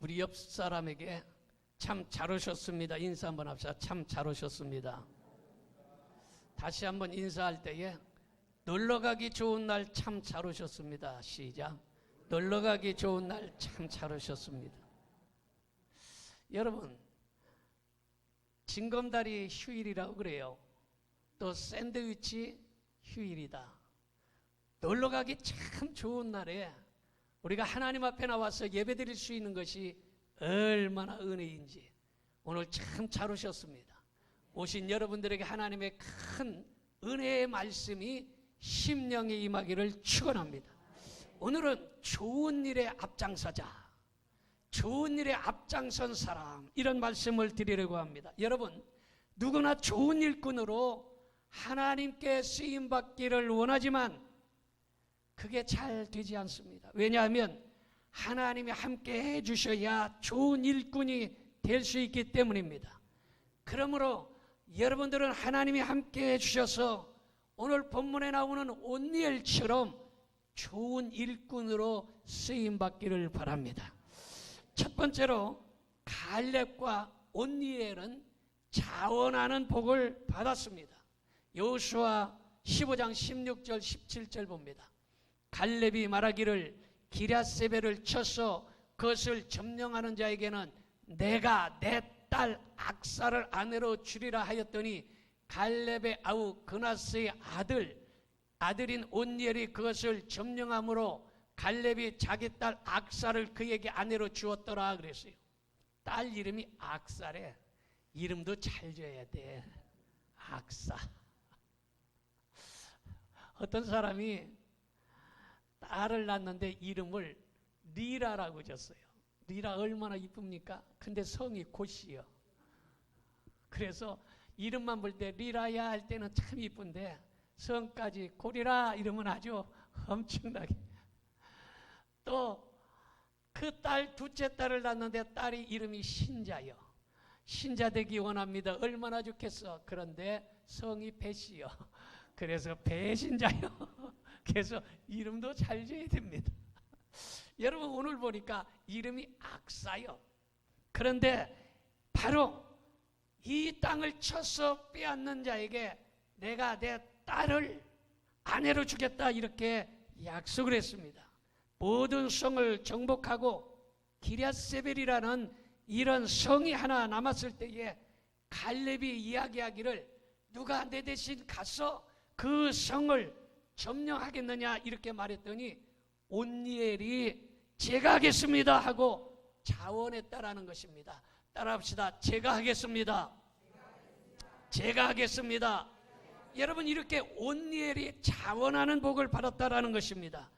우리 옆 사람에게 참 잘 오셨습니다. 인사 한번 합시다. 참 잘 오셨습니다. 다시 한번 인사할 때에 놀러가기 좋은 날 참 잘 오셨습니다. 시작. 놀러가기 좋은 날 참 잘 오셨습니다. 여러분, 징검다리 휴일이라고 그래요. 또 샌드위치 휴일이다. 놀러가기 참 좋은 날에 우리가 하나님 앞에 나와서 예배드릴 수 있는 것이 얼마나 은혜인지 오늘 참 잘 오셨습니다. 오신 여러분들에게 하나님의 큰 은혜의 말씀이 심령에 임하기를 축원합니다. 오늘은 좋은 일에 앞장서자, 좋은 일에 앞장선 사람, 이런 말씀을 드리려고 합니다. 여러분, 누구나 좋은 일꾼으로 하나님께 쓰임받기를 원하지만 그게 잘 되지 않습니다. 왜냐하면 하나님이 함께 해주셔야 좋은 일꾼이 될 수 있기 때문입니다. 그러므로 여러분들은 하나님이 함께 해주셔서 오늘 본문에 나오는 온니엘처럼 좋은 일꾼으로 쓰임받기를 바랍니다. 첫 번째로 갈렙과 온니엘은 자원하는 복을 받았습니다. 여호수아 15장 16절 17절 봅니다. 갈렙이 말하기를 기랴세벨을 쳐서 그것을 점령하는 자에게는 내가 내 딸 악사를 아내로 주리라 하였더니 갈렙의 아우 그나스의 아들인 온니엘이 그것을 점령함으로 갈렙이 자기 딸 악사를 그에게 아내로 주었더라 그랬어요. 딸 이름이 악사래. 이름도 잘 줘야 돼. 악사. 어떤 사람이 딸을 낳았는데 이름을 리라라고 줬어요. 리라 얼마나 이쁩니까? 근데 성이 곧이요. 그래서 이름만 볼 때 리라야 할 때는 참 이쁜데 성까지 고리라 이러면 아주 엄청나게. 또 그 딸 둘째 딸을 낳았는데 딸이 이름이 신자요. 신자 되기 원합니다. 얼마나 좋겠어. 그런데 성이 배시요. 그래서 배신자요. 그래서 이름도 잘 지어야 됩니다. 여러분, 오늘 보니까 이름이 악사요. 그런데 바로 이 땅을 쳐서 빼앗는 자에게 내가 내 딸을 아내로 주겠다 이렇게 약속을 했습니다. 모든 성을 정복하고 기랴세벨이라는 이런 성이 하나 남았을 때에 갈렙이 이야기하기를 누가 내 대신 가서 그 성을 점령하겠느냐 이렇게 말했더니 온니엘이 제가 하겠습니다 하고 자원했다라는 것입니다. 따라합시다. 제가 하겠습니다. 제가 하겠습니다. 여러분, 이렇게 온니엘이 자원하는 복을 받았다라는 것입니다.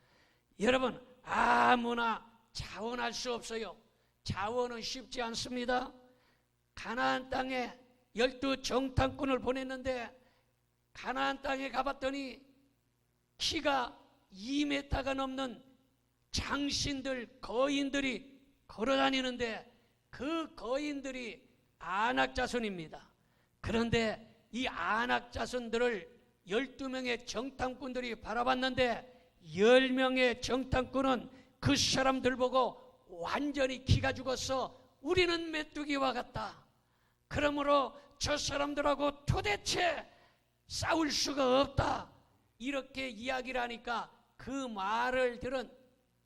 여러분, 아무나 자원할 수 없어요. 자원은 쉽지 않습니다. 가나안 땅에 12 정탐꾼을 보냈는데 가나안 땅에 가봤더니 키가 2m가 넘는 장신들, 거인들이 걸어다니는데 그 거인들이 아낙 자손입니다. 그런데 이 아낙 자손들을 12명의 정탐꾼들이 바라봤는데 10명의 정탐꾼은 그 사람들 보고 완전히 기가 죽어서 우리는 메뚜기와 같다. 그러므로 저 사람들하고 도대체 싸울 수가 없다. 이렇게 이야기를 하니까 그 말을 들은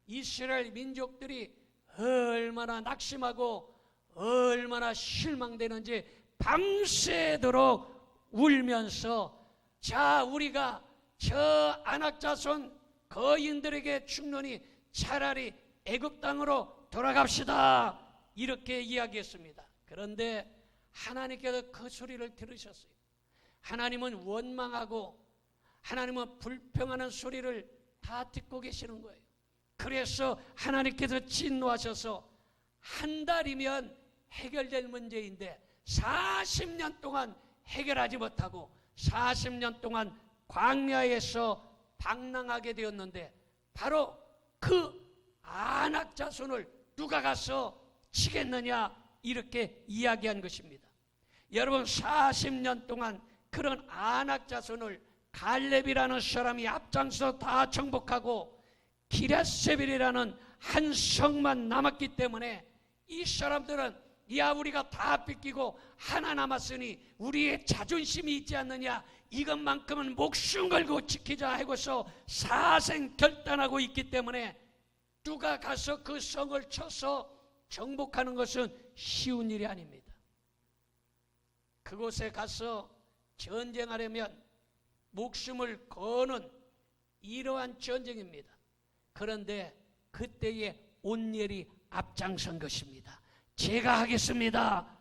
이스라엘 민족들이 얼마나 낙심하고 얼마나 실망되는지 밤새도록 울면서 자, 우리가 저 아낙 자손 거인들에게 죽노니 차라리 애굽 땅으로 돌아갑시다 이렇게 이야기했습니다. 그런데 하나님께서 그 소리를 들으셨어요. 하나님은 원망하고 하나님은 불평하는 소리를 다 듣고 계시는 거예요. 그래서 하나님께서 진노하셔서 한 달이면 해결될 문제인데 40년 동안 해결하지 못하고 40년 동안 광야에서 방랑하게 되었는데 바로 그 아낙 자손을 누가 가서 치겠느냐 이렇게 이야기한 것입니다. 여러분, 40년 동안 그런 아낙 자손을 갈렙이라는 사람이 앞장서 다 정복하고 기랴세벨이라는 한 성만 남았기 때문에 이 사람들은 야 우리가 다 뺏기고 하나 남았으니 우리의 자존심이 있지 않느냐, 이것만큼은 목숨 걸고 지키자 하고서 사생 결단하고 있기 때문에 누가 가서 그 성을 쳐서 정복하는 것은 쉬운 일이 아닙니다. 그곳에 가서 전쟁하려면 목숨을 거는 이러한 전쟁입니다. 그런데 그때에 온니엘이 앞장선 것입니다. 제가 하겠습니다.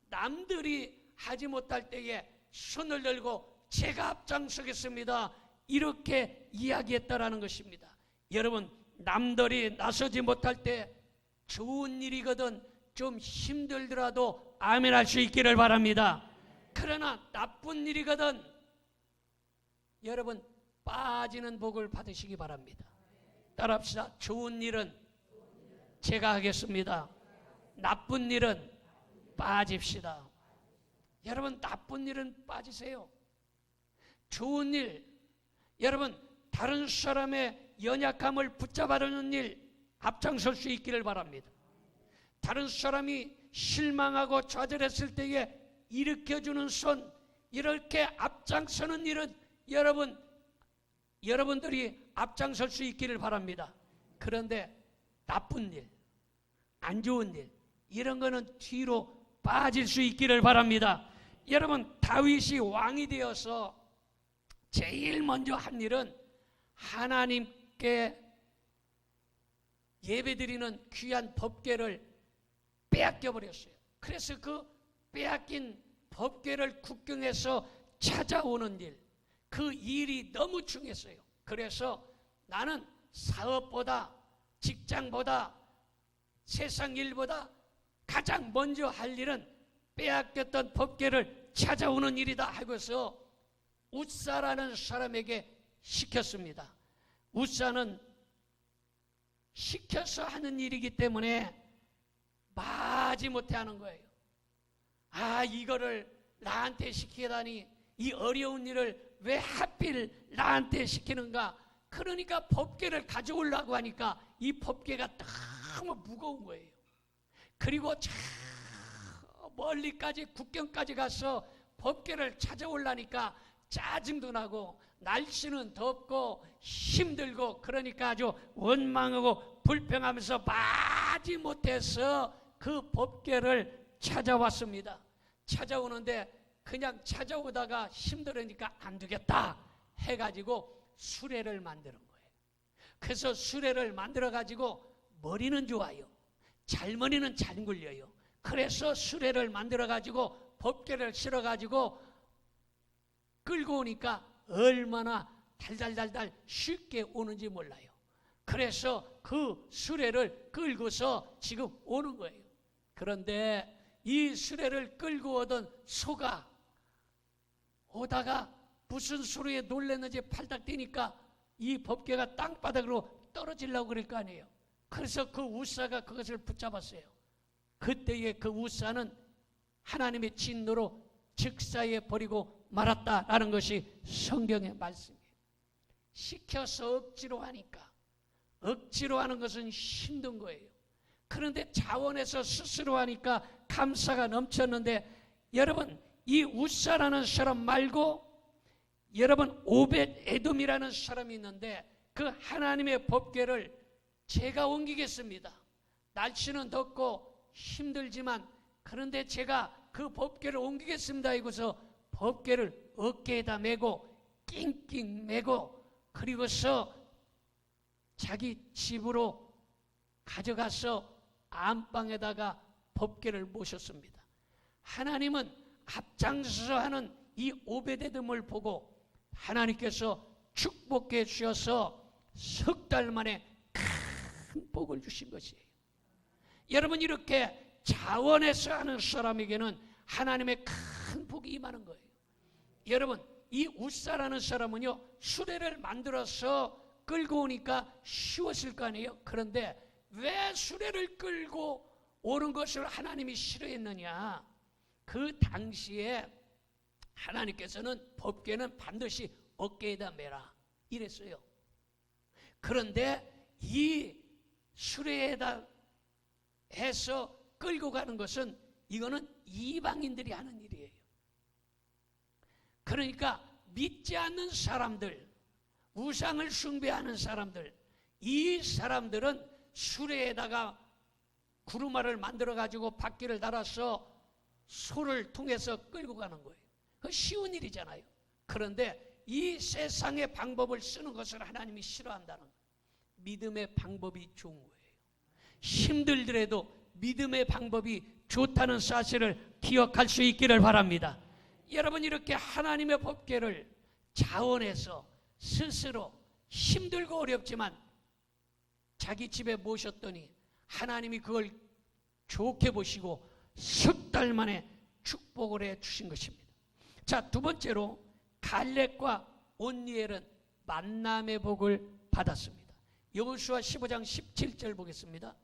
남들이 하지 못할 때에 손을 들고 제가 앞장서겠습니다. 이렇게 이야기했다라는 것입니다. 여러분, 남들이 나서지 못할 때 좋은 일이거든 좀 힘들더라도 아멘 할 수 있기를 바랍니다. 그러나 나쁜 일이거든 여러분 빠지는 복을 받으시기 바랍니다. 따라합시다. 좋은 일은 제가 하겠습니다. 나쁜 일은 빠집시다. 여러분, 나쁜 일은 빠지세요. 좋은 일, 여러분 다른 사람의 연약함을 붙잡아주는 일 앞장설 수 있기를 바랍니다. 다른 사람이 실망하고 좌절했을 때에 일으켜주는 손, 이렇게 앞장서는 일은 여러분들이 앞장설 수 있기를 바랍니다. 그런데 나쁜 일, 안 좋은 일, 이런 거는 뒤로 빠질 수 있기를 바랍니다. 여러분, 다윗이 왕이 되어서 제일 먼저 한 일은 하나님께 예배드리는 귀한 법궤를 빼앗겨 버렸어요. 그래서 그 빼앗긴 법궤를 국경에서 찾아오는 일, 그 일이 너무 중요했어요. 그래서 나는 사업보다, 직장보다, 세상 일보다 가장 먼저 할 일은 빼앗겼던 법궤를 찾아오는 일이다 하고서 웃사라는 사람에게 시켰습니다. 웃사는 시켜서 하는 일이기 때문에 마지못해 하는 거예요. 아, 이거를 나한테 시키다니, 이 어려운 일을 왜 하필 나한테 시키는가. 그러니까 법궤를 가져오려고 하니까 이 법궤가 너무 무거운 거예요. 그리고 저 멀리까지 국경까지 가서 법궤를 찾아오려니까 짜증도 나고 날씨는 덥고 힘들고, 그러니까 아주 원망하고 불평하면서 마지못해서 그 법궤를 찾아왔습니다. 찾아오는데 그냥 찾아오다가 힘들으니까 안 되겠다 해가지고 수레를 만드는 거예요. 그래서 수레를 만들어가지고 머리는 좋아요. 잘머리는 잘 굴려요. 그래서 수레를 만들어가지고 법궤를 실어가지고 끌고 오니까 얼마나 달달달달 쉽게 오는지 몰라요. 그래서 그 수레를 끌고서 지금 오는 거예요. 그런데 이 수레를 끌고 오던 소가 오다가 무슨 소리에 놀랐는지 팔딱 뛰니까 이 법궤가 땅바닥으로 떨어지려고 그럴 거 아니에요. 그래서 그 웃사가 그것을 붙잡았어요. 그때의 그 웃사는 하나님의 진노로 즉사에 버리고 말았다라는 것이 성경의 말씀이에요. 시켜서 억지로 하니까, 억지로 하는 것은 힘든 거예요. 그런데 자원해서 스스로 하니까 감사가 넘쳤는데, 여러분 이 웃사라는 사람 말고 여러분 오벳 에돔이라는 사람이 있는데 그 하나님의 법궤를 제가 옮기겠습니다. 날씨는 덥고 힘들지만 그런데 제가 그 법궤를 옮기겠습니다 하고서 법궤를 어깨에다 메고 낑낑 메고 그리고서 자기 집으로 가져가서 안방에다가 법궤를 모셨습니다. 하나님은 앞장서서 하는 이 오벳에돔을 보고 하나님께서 축복해 주셔서 석 달 만에 큰 복을 주신 것이에요. 여러분, 이렇게 자원해서 하는 사람에게는 하나님의 큰 복이 임하는 거예요. 여러분, 이 웃사라는 사람은요, 수레를 만들어서 끌고 오니까 쉬웠을 거 아니에요. 그런데 왜 수레를 끌고 오는 것을 하나님이 싫어했느냐? 그 당시에 하나님께서는 법궤는 반드시 어깨에다 매라 이랬어요. 그런데 이 수레에다 해서 끌고 가는 것은 이거는 이방인들이 하는 일이에요. 그러니까 믿지 않는 사람들, 우상을 숭배하는 사람들, 이 사람들은 수레에다가 구루마를 만들어 가지고 바퀴를 달아서 소를 통해서 끌고 가는 거예요. 그 쉬운 일이잖아요. 그런데 이 세상의 방법을 쓰는 것을 하나님이 싫어한다는 거예요. 믿음의 방법이 좋은 거예요. 힘들더라도 믿음의 방법이 좋다는 사실을 기억할 수 있기를 바랍니다. 여러분, 이렇게 하나님의 법궤를 자원해서 스스로 힘들고 어렵지만 자기 집에 모셨더니 하나님이 그걸 좋게 보시고 석 달 만에 축복을 해 주신 것입니다. 자, 두 번째로 갈렙과 온니엘은 만남의 복을 받았습니다. 여호수아 15장 17절 보겠습니다.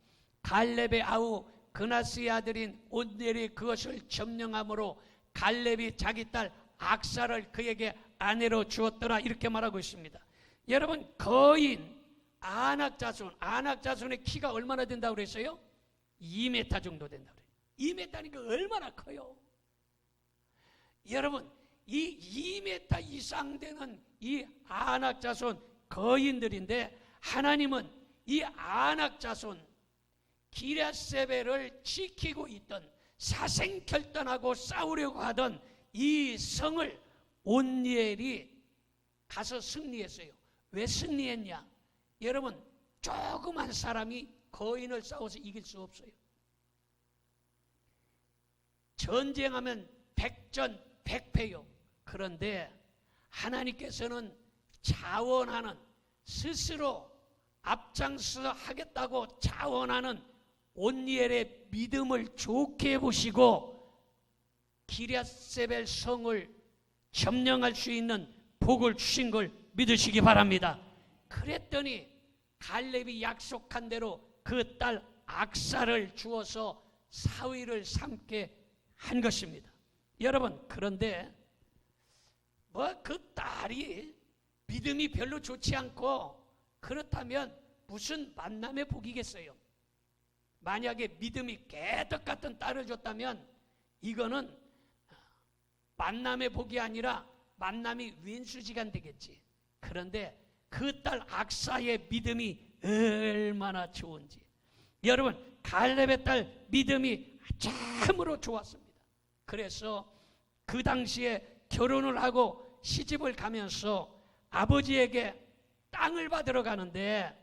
갈렙의 아우 그나스의 아들인 온니엘이 그것을 점령함으로 갈렙이 자기 딸 악사를 그에게 아내로 주었더라, 이렇게 말하고 있습니다. 여러분, 거인 아낙 자손의 키가 얼마나 된다고 그랬어요? 2m 정도 된다고 그래요. 2m니까 얼마나 커요? 여러분, 이 2m 이상 되는 이 아낙 자손 거인들인데, 하나님은 이 아낙 자손 기럇세벨을 지키고 있던, 사생결단하고 싸우려고 하던 이 성을 온니엘이 가서 승리했어요. 왜 승리했냐? 여러분, 조그만 사람이 거인을 싸워서 이길 수 없어요. 전쟁하면 백전백패요. 그런데 하나님께서는 자원하는, 스스로 앞장서 하겠다고 자원하는 온니엘의 믿음을 좋게 보시고 기럇세벨 성을 점령할 수 있는 복을 주신 걸 믿으시기 바랍니다. 그랬더니 갈렙이 약속한 대로 그 딸 악사를 주어서 사위를 삼게 한 것입니다. 여러분, 그런데 그 딸이 믿음이 별로 좋지 않고 그렇다면 무슨 만남의 복이겠어요? 만약에 믿음이 개떡 같은 딸을 줬다면 이거는 만남의 복이 아니라 만남이 윈수지간 되겠지. 그런데 그 딸 악사의 믿음이 얼마나 좋은지. 여러분, 갈렙의 딸 믿음이 참으로 좋았습니다. 그래서 그 당시에 결혼을 하고 시집을 가면서 아버지에게 땅을 받으러 가는데,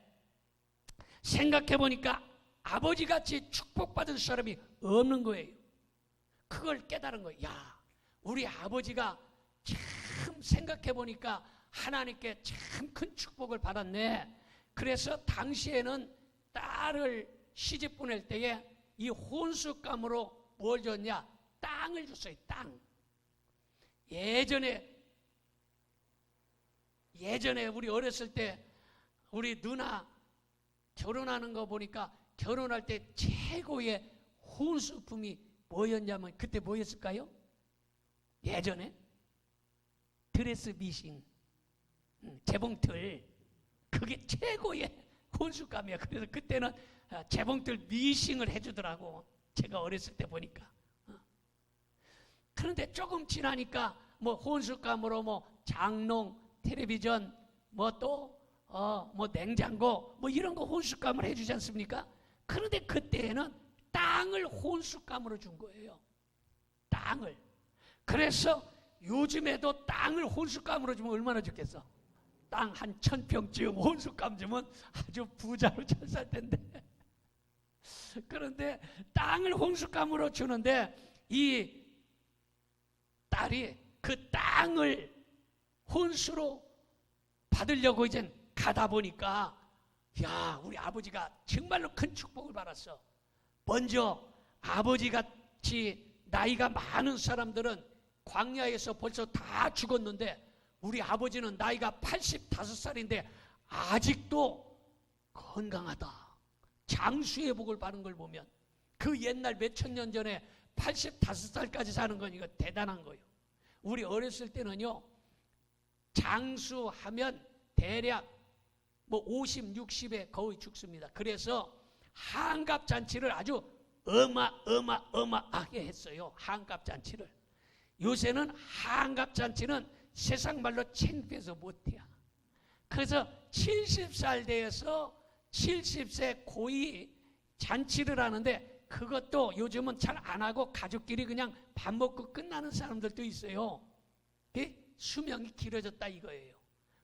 생각해 보니까 아버지같이 축복받은 사람이 없는 거예요. 그걸 깨달은 거예요. 야, 우리 아버지가 참 생각해 보니까 하나님께 참 큰 축복을 받았네. 그래서 당시에는 딸을 시집 보낼 때에 이 혼수감으로 뭘 줬냐? 땅을 줬어요. 땅. 예전에 우리 어렸을 때 우리 누나 결혼하는 거 보니까 결혼할 때 최고의 혼수품이 뭐였냐면, 그때 뭐였을까요? 예전에 드레스 미싱, 재봉틀, 그게 최고의 혼수감이야. 그래서 그때는 재봉틀 미싱을 해주더라고, 제가 어렸을 때 보니까. 그런데 조금 지나니까 뭐 혼수감으로 뭐 장롱, 텔레비전, 뭐 또 뭐 냉장고, 뭐 이런 거 혼수감을 해주지 않습니까? 그런데 그때는 땅을 혼수감으로 준 거예요. 땅을. 그래서 요즘에도 땅을 혼수감으로 주면 얼마나 좋겠어? 땅 한 1000평쯤 혼수감 주면 아주 부자로 잘 살 텐데. 그런데 땅을 혼수감으로 주는데 이 딸이 그 땅을 혼수로 받으려고 이제 가다 보니까, 야, 우리 아버지가 정말로 큰 축복을 받았어. 먼저 아버지같이 나이가 많은 사람들은 광야에서 벌써 다 죽었는데, 우리 아버지는 나이가 85살인데 아직도 건강하다. 장수의 복을 받은 걸 보면, 그 옛날 몇천 년 전에 85살까지 사는 건 이거 대단한 거예요. 우리 어렸을 때는요, 장수하면 대략 뭐 50, 60에 거의 죽습니다. 그래서 한갑잔치를 아주 어마어마하게 했어요. 한갑잔치를. 요새는 한갑잔치는 세상 말로 창피해서 못해요. 그래서 70살 돼서 70세 고이 잔치를 하는데 그것도 요즘은 잘 안 하고 가족끼리 그냥 밥 먹고 끝나는 사람들도 있어요. 수명이 길어졌다 이거예요.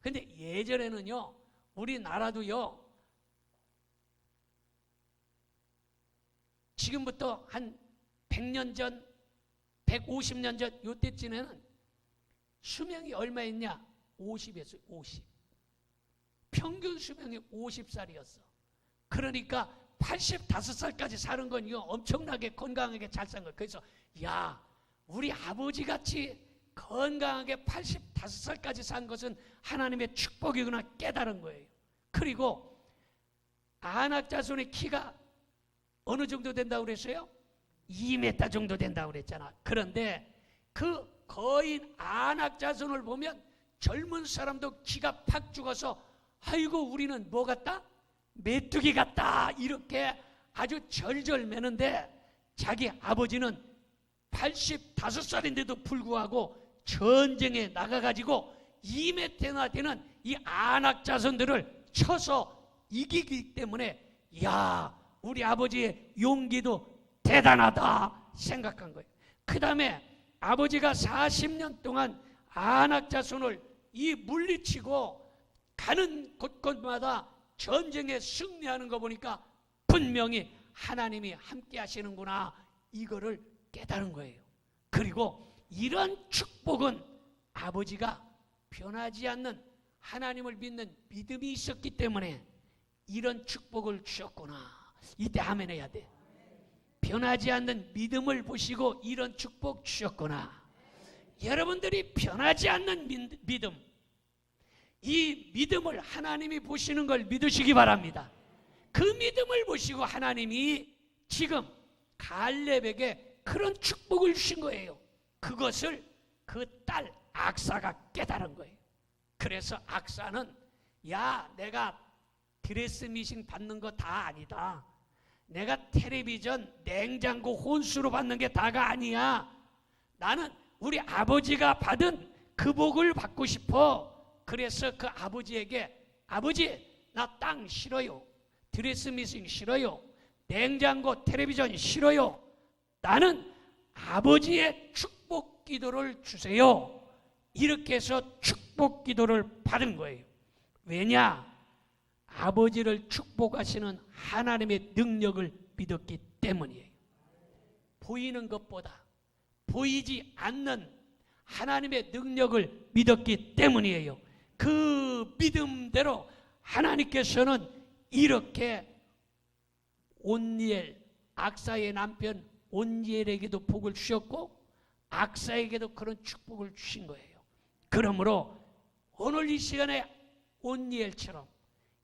근데 예전에는요, 우리나라도요, 지금부터 한 100년 전, 150년 전 요때쯤에는 수명이 얼마였냐? 50이었어요. 50. 평균 수명이 50살이었어. 그러니까 85살까지 사는 건 이거 엄청나게 건강하게 잘 산 거예요. 그래서 야, 우리 아버지같이 건강하게 85살까지 산 것은 하나님의 축복이구나 깨달은 거예요. 그리고 안악자손의 키가 어느 정도 된다고 그랬어요? 2m 정도 된다고 그랬잖아. 그런데 그 거인 안악자손을 보면 젊은 사람도 기가 팍 죽어서 아이고 우리는 뭐 같다? 메뚜기 같다 이렇게 아주 절절 매는데 자기 아버지는 85살인데도 불구하고 전쟁에 나가가지고 2m나 되는 이 안악자손들을 쳐서 이기기 때문에 야, 우리 아버지의 용기도 대단하다 생각한 거예요. 그 다음에 아버지가 40년 동안 안악자손을 이 물리치고 가는 곳곳마다 전쟁에 승리하는 거 보니까 분명히 하나님이 함께 하시는구나 이거를 깨달은 거예요. 그리고 이런 축복은 아버지가 변하지 않는 하나님을 믿는 믿음이 있었기 때문에 이런 축복을 주셨구나. 이때 아멘 해야 돼. 변하지 않는 믿음을 보시고 이런 축복 주셨구나. 여러분들이 변하지 않는 믿음, 이 믿음을 하나님이 보시는 걸 믿으시기 바랍니다. 그 믿음을 보시고 하나님이 지금 갈렙에게 그런 축복을 주신 거예요. 그것을 그 딸 악사가 깨달은 거예요. 그래서 악사는 야, 내가 드레스 미싱 받는 거 다 아니다. 내가 텔레비전, 냉장고 혼수로 받는 게 다가 아니야. 나는 우리 아버지가 받은 그 복을 받고 싶어. 그래서 그 아버지에게 아버지 나 땅 싫어요. 드레스 미싱 싫어요. 냉장고, 텔레비전 싫어요. 나는 아버지의 축복 기도를 주세요. 이렇게 해서 축복 기도를 받은 거예요. 왜냐? 아버지를 축복하시는 하나님의 능력을 믿었기 때문이에요. 보이는 것보다 보이지 않는 하나님의 능력을 믿었기 때문이에요. 그 믿음대로 하나님께서는 이렇게 온니엘, 악사의 남편 온니엘에게도 복을 주셨고 악사에게도 그런 축복을 주신 거예요. 그러므로 오늘 이 시간에 온니엘처럼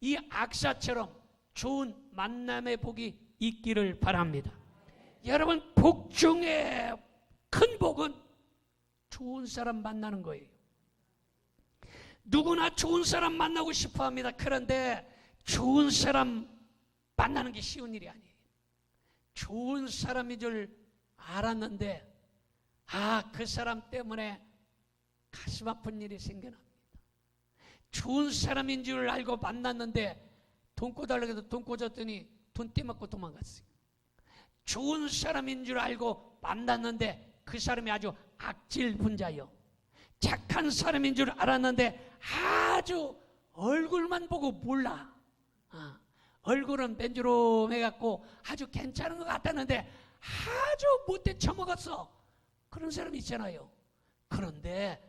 이 악사처럼 좋은 만남의 복이 있기를 바랍니다. 여러분, 복 중에 큰 복은 좋은 사람 만나는 거예요. 누구나 좋은 사람 만나고 싶어 합니다. 그런데 좋은 사람 만나는 게 쉬운 일이 아니에요. 좋은 사람인 줄 알았는데 그 사람 때문에 가슴 아픈 일이 생겨납니다. 좋은 사람인 줄 알고 만났는데 돈 꿔달라고 해서 돈 꿔줬더니 돈 떼맞고 도망갔어요. 좋은 사람인 줄 알고 만났는데 그 사람이 아주 악질 분자요. 착한 사람인 줄 알았는데 아주 얼굴만 보고 몰라. 얼굴은 맨주름해갖고 아주 괜찮은 것 같았는데 아주 못돼 처먹었어. 그런 사람 있잖아요. 그런데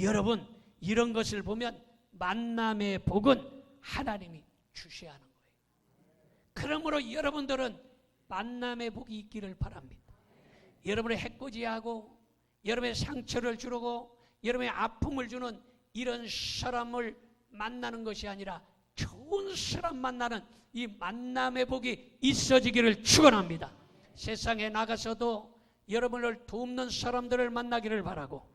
여러분, 이런 것을 보면 만남의 복은 하나님이 주셔야 하는 거예요. 그러므로 여러분들은 만남의 복이 있기를 바랍니다. 여러분의 해코지하고 여러분의 상처를 주고 여러분의 아픔을 주는 이런 사람을 만나는 것이 아니라 좋은 사람 만나는 이 만남의 복이 있어지기를 축원합니다. 세상에 나가서도 여러분을 돕는 사람들을 만나기를 바라고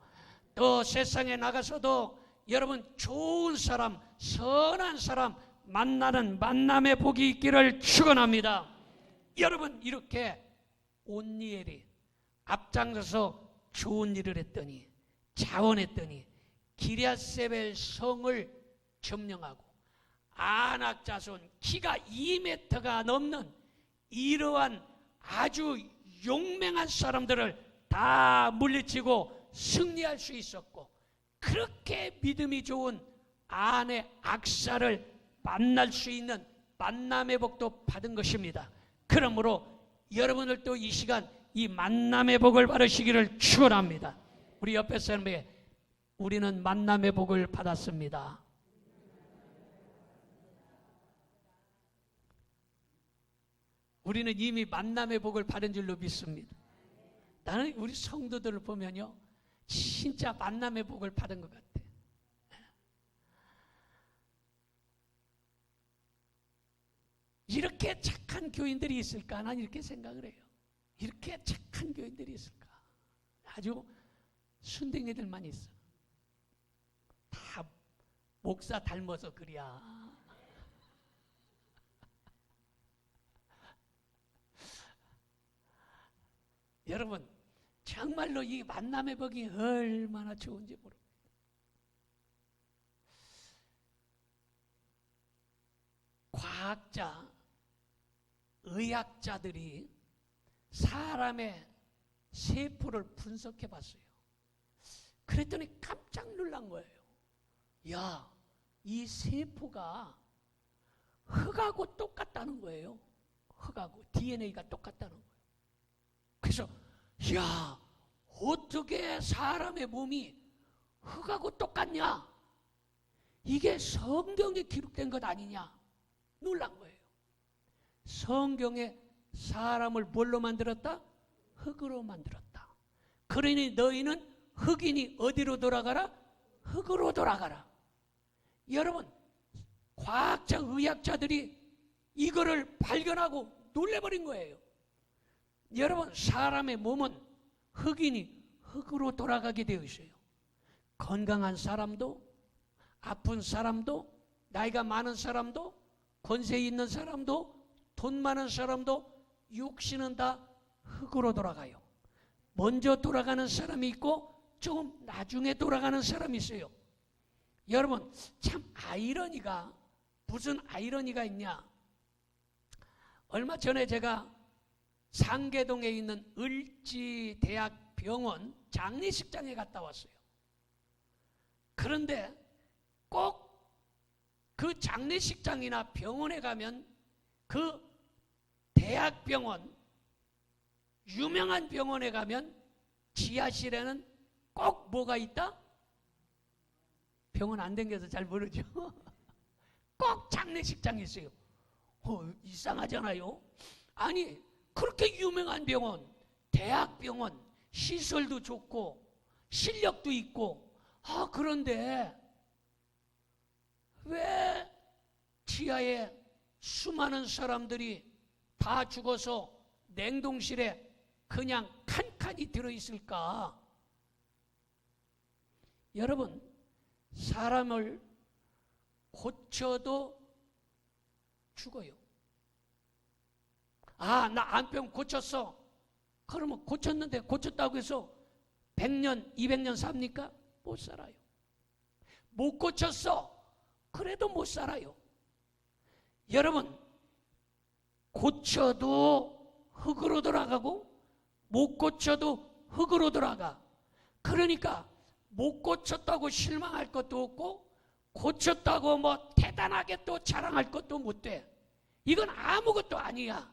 또 세상에 나가서도 여러분 좋은 사람, 선한 사람 만나는 만남의 복이 있기를 축원합니다. 여러분, 이렇게 온니엘이 앞장서서 좋은 일을 했더니, 자원했더니 기럇세벨 성을 점령하고 아낙 자손 키가 2m가 넘는 이러한 아주 용맹한 사람들을 다 물리치고 승리할 수 있었고, 그렇게 믿음이 좋은 아내 악사를 만날 수 있는 만남의 복도 받은 것입니다. 그러므로 여러분들도 이 시간 이 만남의 복을 받으시기를 축원합니다. 우리 옆에 사람에게 우리는 만남의 복을 받았습니다. 우리는 이미 만남의 복을 받은 줄로 믿습니다. 나는 우리 성도들을 보면요, 진짜 만남의 복을 받은 것 같아. 이렇게 착한 교인들이 있을까? 난 이렇게 생각을 해요. 이렇게 착한 교인들이 있을까? 아주 순둥이들만 있어. 다 목사 닮아서 그래야. 여러분, 정말로 이 만남의 복이 얼마나 좋은지 모릅니다. 과학자, 의학자들이 사람의 세포를 분석해 봤어요. 그랬더니 깜짝 놀란 거예요. 야, 이 세포가 흙하고 똑같다는 거예요. 흙하고 DNA가 똑같다는 거예요. 그래서 야, 어떻게 사람의 몸이 흙하고 똑같냐? 이게 성경에 기록된 것 아니냐? 놀란 거예요. 성경에 사람을 뭘로 만들었다? 흙으로 만들었다. 그러니 너희는 흙이니 어디로 돌아가라? 흙으로 돌아가라. 여러분, 과학자, 의학자들이 이거를 발견하고 놀래버린 거예요. 여러분, 사람의 몸은 흙이니 흙으로 돌아가게 되어 있어요. 건강한 사람도, 아픈 사람도, 나이가 많은 사람도, 권세 있는 사람도, 돈 많은 사람도 육신은 다 흙으로 돌아가요. 먼저 돌아가는 사람이 있고 조금 나중에 돌아가는 사람이 있어요. 여러분, 참 아이러니가, 무슨 아이러니가 있냐? 얼마 전에 제가 상계동에 있는 을지대학병원 장례식장에 갔다 왔어요. 그런데 꼭 그 장례식장이나 병원에 가면 그 대학병원, 유명한 병원에 가면 지하실에는 꼭 뭐가 있다? 병원 안 다녀서 잘 모르죠. 꼭 장례식장이 있어요. 이상하잖아요. 아니, 그렇게 유명한 병원, 대학병원, 시설도 좋고 실력도 있고, 그런데 왜 지하에 수많은 사람들이 다 죽어서 냉동실에 그냥 칸칸이 들어있을까? 여러분, 사람을 고쳐도 죽어요. 나 안병 고쳤어. 그러면 고쳤는데 고쳤다고 해서 100년, 200년 삽니까? 못 살아요. 못 고쳤어. 그래도 못 살아요. 여러분, 고쳐도 흙으로 돌아가고 못 고쳐도 흙으로 돌아가. 그러니까 못 고쳤다고 실망할 것도 없고 고쳤다고 뭐 대단하게 또 자랑할 것도 못 돼. 이건 아무것도 아니야.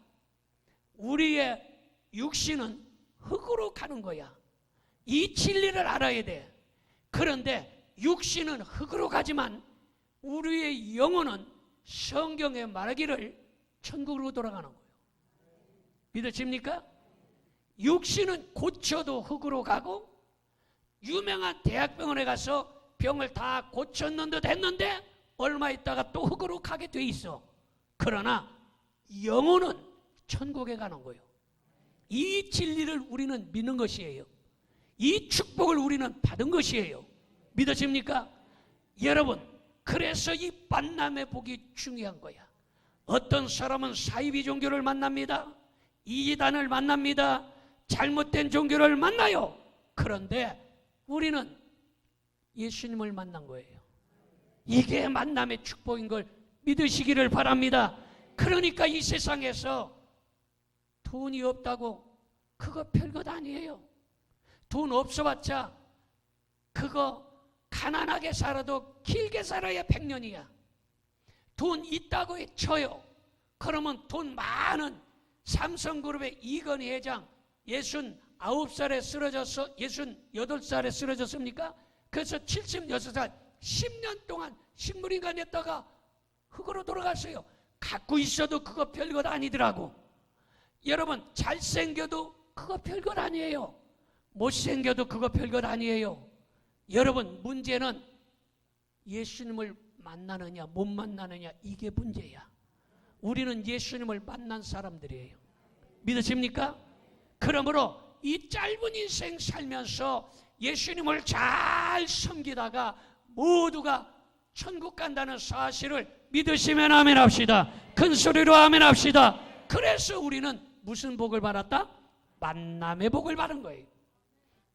우리의 육신은 흙으로 가는 거야. 이 진리를 알아야 돼. 그런데 육신은 흙으로 가지만 우리의 영혼은 성경에 말하기를 천국으로 돌아가는 거예요. 믿어집니까? 육신은 고쳐도 흙으로 가고, 유명한 대학병원에 가서 병을 다 고쳤는 듯 했는데 얼마 있다가 또 흙으로 가게 돼 있어. 그러나 영혼은 천국에 가는 거예요. 이 진리를 우리는 믿는 것이에요. 이 축복을 우리는 받은 것이에요. 믿어집니까? 여러분, 그래서 이 만남의 복이 중요한 거야. 어떤 사람은 사이비 종교를 만납니다. 이단을 만납니다. 잘못된 종교를 만나요. 그런데 우리는 예수님을 만난 거예요. 이게 만남의 축복인 걸 믿으시기를 바랍니다. 그러니까 이 세상에서 돈이 없다고 그거 별것 아니에요. 돈 없어봤자 그거 가난하게 살아도 길게 살아야 100년이야. 돈 있다고 쳐요. 그러면 돈 많은 삼성그룹의 이건희 회장 69살에 쓰러져서 68살에 쓰러졌습니까? 그래서 76살 10년 동안 식물인간 했다가 흙으로 돌아갔어요. 갖고 있어도 그거 별것 아니더라고. 여러분 잘생겨도 그거 별것 아니에요. 못생겨도 그거 별것 아니에요. 여러분 문제는 예수님을 만나느냐 못 만나느냐 이게 문제야. 우리는 예수님을 만난 사람들이에요. 믿으십니까? 그러므로 이 짧은 인생 살면서 예수님을 잘 섬기다가 모두가 천국 간다는 사실을 믿으시면 아멘 합시다. 큰 소리로 아멘 합시다. 그래서 우리는 무슨 복을 받았다? 만남의 복을 받은 거예요.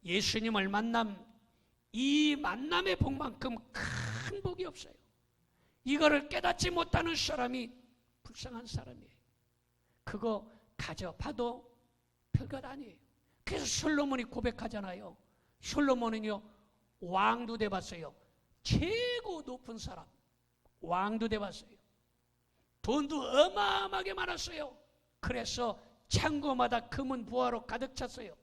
예수님을 이 만남의 복만큼 큰 복이 없어요. 이거를 깨닫지 못하는 사람이 불쌍한 사람이에요. 그거 가져봐도 별것 아니에요. 그래서 솔로몬이 고백하잖아요. 솔로몬은요 왕도 돼봤어요. 최고 높은 사람 왕도 돼봤어요. 돈도 어마어마하게 많았어요. 그래서 창고마다 금은 부화로 가득 찼어요.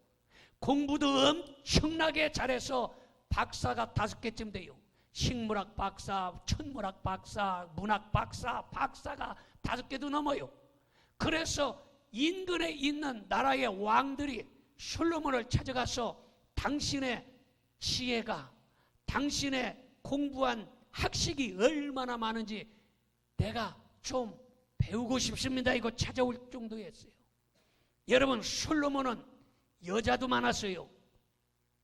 공부도 엄청나게 잘해서 박사가 5개쯤 돼요. 식물학 박사, 천문학 박사, 문학 박사, 박사가 5개도 넘어요. 그래서 인근에 있는 나라의 왕들이 솔로몬을 찾아가서 당신의 지혜가, 당신의 공부한 학식이 얼마나 많은지 내가 좀 배우고 싶습니다. 이거 찾아올 정도였어요. 여러분 솔로몬은 여자도 많았어요.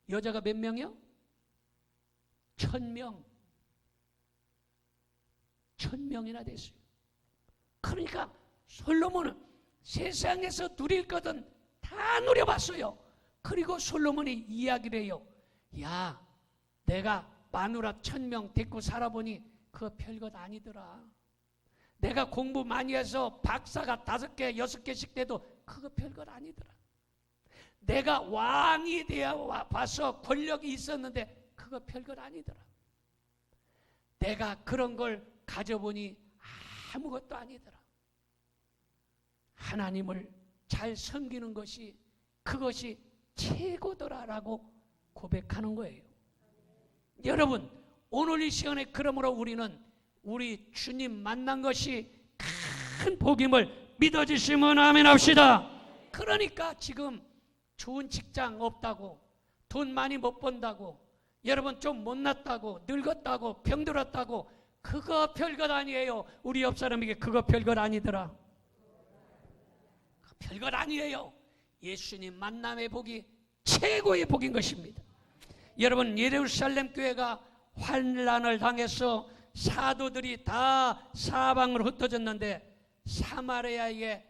여자가 몇 명이요? 1000명. 1000명이나 됐어요. 그러니까 솔로몬은 세상에서 누릴 것은 다 누려봤어요. 그리고 솔로몬이 이야기를 해요. 야, 내가 마누라 1000명 데리고 살아보니 그거 별것 아니더라. 내가 공부 많이 해서 박사가 5개, 6개씩 돼도 그거 별것 아니더라. 내가 왕이 되어 봐서 권력이 있었는데 그거 별것 아니더라. 내가 그런 걸 가져보니 아무것도 아니더라. 하나님을 잘 섬기는 것이 그것이 최고더라라고 고백하는 거예요. 여러분 오늘 이 시간에 그러므로 우리는 우리 주님 만난 것이 큰 복임을 믿어주시면 아멘 합시다. 그러니까 지금 좋은 직장 없다고, 돈 많이 못 번다고, 여러분 좀 못났다고, 늙었다고, 병들었다고 그거 별것 아니에요. 우리 옆 사람에게 그거 별것 아니더라. 별것 아니에요. 예수님 만남의 복이 최고의 복인 것입니다. 여러분 예루살렘 교회가 환난을 당해서 사도들이 다 사방으로 흩어졌는데 사마리아에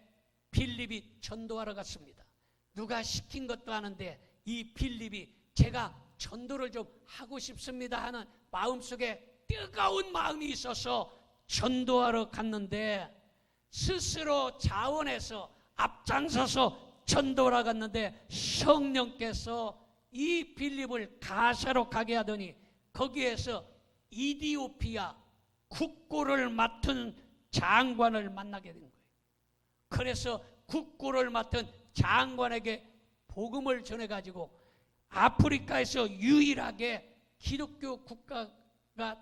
빌립이 전도하러 갔습니다. 누가 시킨 것도 아는데 이 빌립이 제가 전도를 좀 하고 싶습니다 하는 마음속에 뜨거운 마음이 있어서 전도하러 갔는데 스스로 자원해서 앞장서서 전도하러 갔는데 성령께서 이 빌립을 가사로 가게 하더니 거기에서 이디오피아 국고를 맡은 장관을 만나게 된 거예요. 그래서 국고를 맡은 장관에게 복음을 전해가지고 아프리카에서 유일하게 기독교 국가가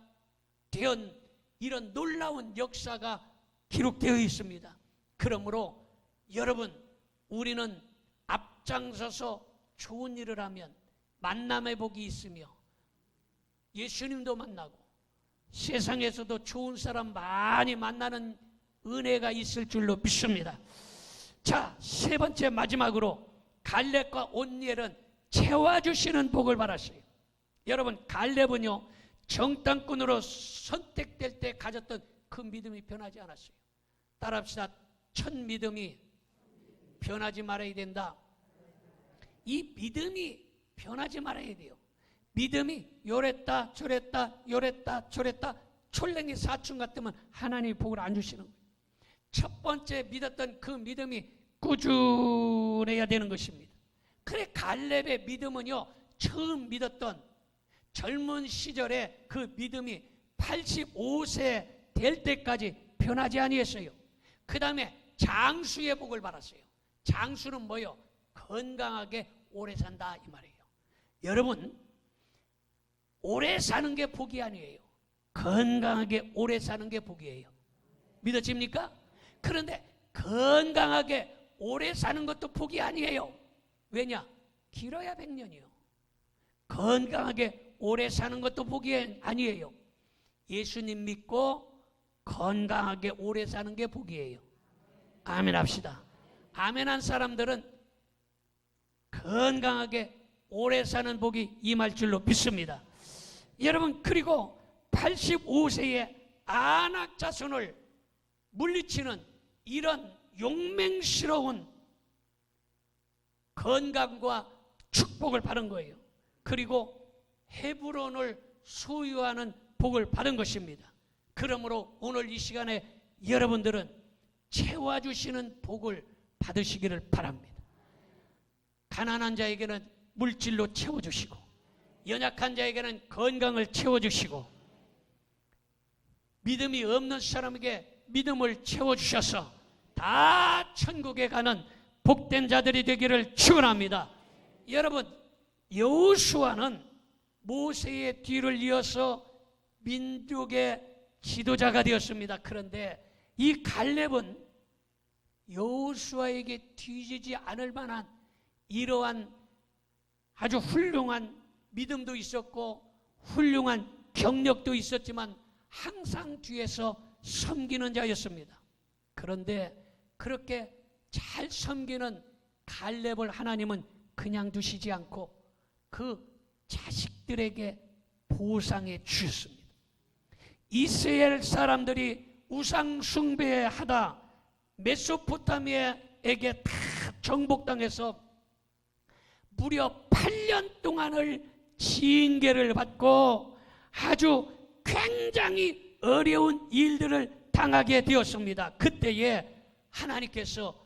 된 이런 놀라운 역사가 기록되어 있습니다. 그러므로 여러분 우리는 앞장서서 좋은 일을 하면 만남의 복이 있으며 예수님도 만나고 세상에서도 좋은 사람 많이 만나는 은혜가 있을 줄로 믿습니다. 자, 세 번째 마지막으로 갈렙과 온니엘은 채워주시는 복을 받았어요. 여러분 갈렙은요 정탐꾼으로 선택될 때 가졌던 그 믿음이 변하지 않았어요. 따라합시다. 첫 믿음이 변하지 말아야 된다. 이 믿음이 변하지 말아야 돼요. 믿음이 요랬다 저랬다 요랬다 저랬다 촐랭이 사춘 같으면 하나님이 복을 안 주시는 거예요. 첫 번째 믿었던 그 믿음이 꾸준해야 되는 것입니다. 그래 갈렙의 믿음은요, 처음 믿었던 젊은 시절에 그 믿음이 85세 될 때까지 변하지 아니했어요. 그 다음에 장수의 복을 받았어요. 장수는 뭐요? 건강하게 오래 산다 이 말이에요. 여러분, 오래 사는 게 복이 아니에요. 건강하게 오래 사는 게 복이에요. 믿어집니까? 그런데 건강하게 오래 사는 것도 복이 아니에요. 왜냐? 길어야 100년이요. 건강하게 오래 사는 것도 복이 아니에요. 예수님 믿고 건강하게 오래 사는 게 복이에요. 아멘 합시다. 아멘 한 사람들은 건강하게 오래 사는 복이 임할 줄로 믿습니다. 여러분, 그리고 85세에 안악 자손을 물리치는 이런 용맹스러운 건강과 축복을 받은 거예요. 그리고 헤브론을 소유하는 복을 받은 것입니다. 그러므로 오늘 이 시간에 여러분들은 채워주시는 복을 받으시기를 바랍니다. 가난한 자에게는 물질로 채워주시고, 연약한 자에게는 건강을 채워주시고, 믿음이 없는 사람에게 믿음을 채워주셔서 다 천국에 가는 복된 자들이 되기를 축원합니다. 여러분, 여호수아는 모세의 뒤를 이어서 민족의 지도자가 되었습니다. 그런데 이 갈렙은 여호수아에게 뒤지지 않을 만한 이러한 아주 훌륭한 믿음도 있었고 훌륭한 경력도 있었지만 항상 뒤에서 섬기는 자였습니다. 그런데 그렇게 잘 섬기는 갈렙을 하나님은 그냥 두시지 않고 그 자식들에게 보상해 주셨습니다. 이스라엘 사람들이 우상 숭배하다 메소포타미아에게 다 정복당해서 무려 8년 동안을 징계를 받고 아주 굉장히 어려운 일들을 당하게 되었습니다. 그때에 하나님께서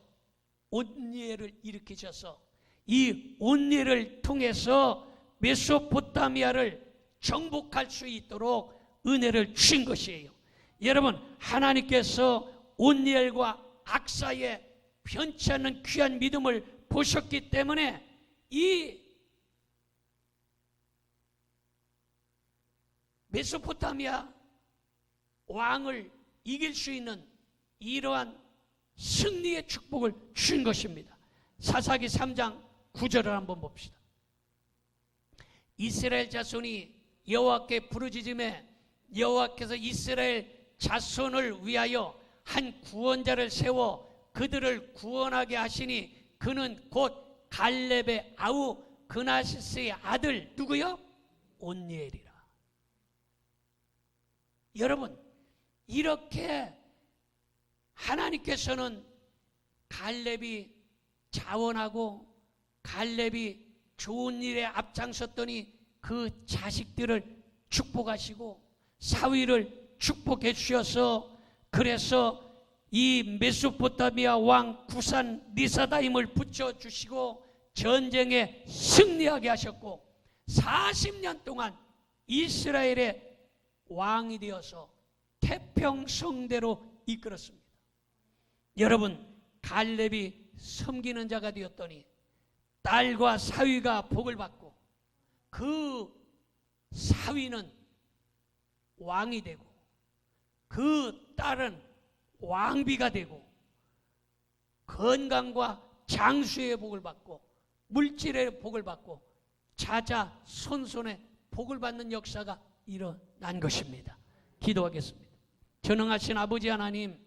온니엘을 일으키셔서 이 온니엘을 통해서 메소포타미아를 정복할 수 있도록 은혜를 주신 것이에요. 여러분, 하나님께서 온니엘과 악사의 변치 않는 귀한 믿음을 보셨기 때문에 이 메소포타미아 왕을 이길 수 있는 이러한 승리의 축복을 주신 것입니다. 사사기 3장 9절을 한번 봅시다. 이스라엘 자손이 여호와께 부르짖음에 여호와께서 이스라엘 자손을 위하여 한 구원자를 세워 그들을 구원하게 하시니 그는 곧 갈렙의 아우 그나시스의 아들 누구요? 온니엘이라. 여러분, 이렇게 하나님께서는 갈렙이 자원하고 갈렙이 좋은 일에 앞장섰더니 그 자식들을 축복하시고 사위를 축복해 주셔서 그래서 이 메소포타미아 왕 구산 리사다임을 붙여주시고 전쟁에 승리하게 하셨고 40년 동안 이스라엘의 왕이 되어서 태평성대로 이끌었습니다. 여러분, 갈렙이 섬기는 자가 되었더니 딸과 사위가 복을 받고 그 사위는 왕이 되고 그 딸은 왕비가 되고 건강과 장수의 복을 받고 물질의 복을 받고 자자 손손의 복을 받는 역사가 일어난 것입니다. 기도하겠습니다. 전능하신 아버지 하나님,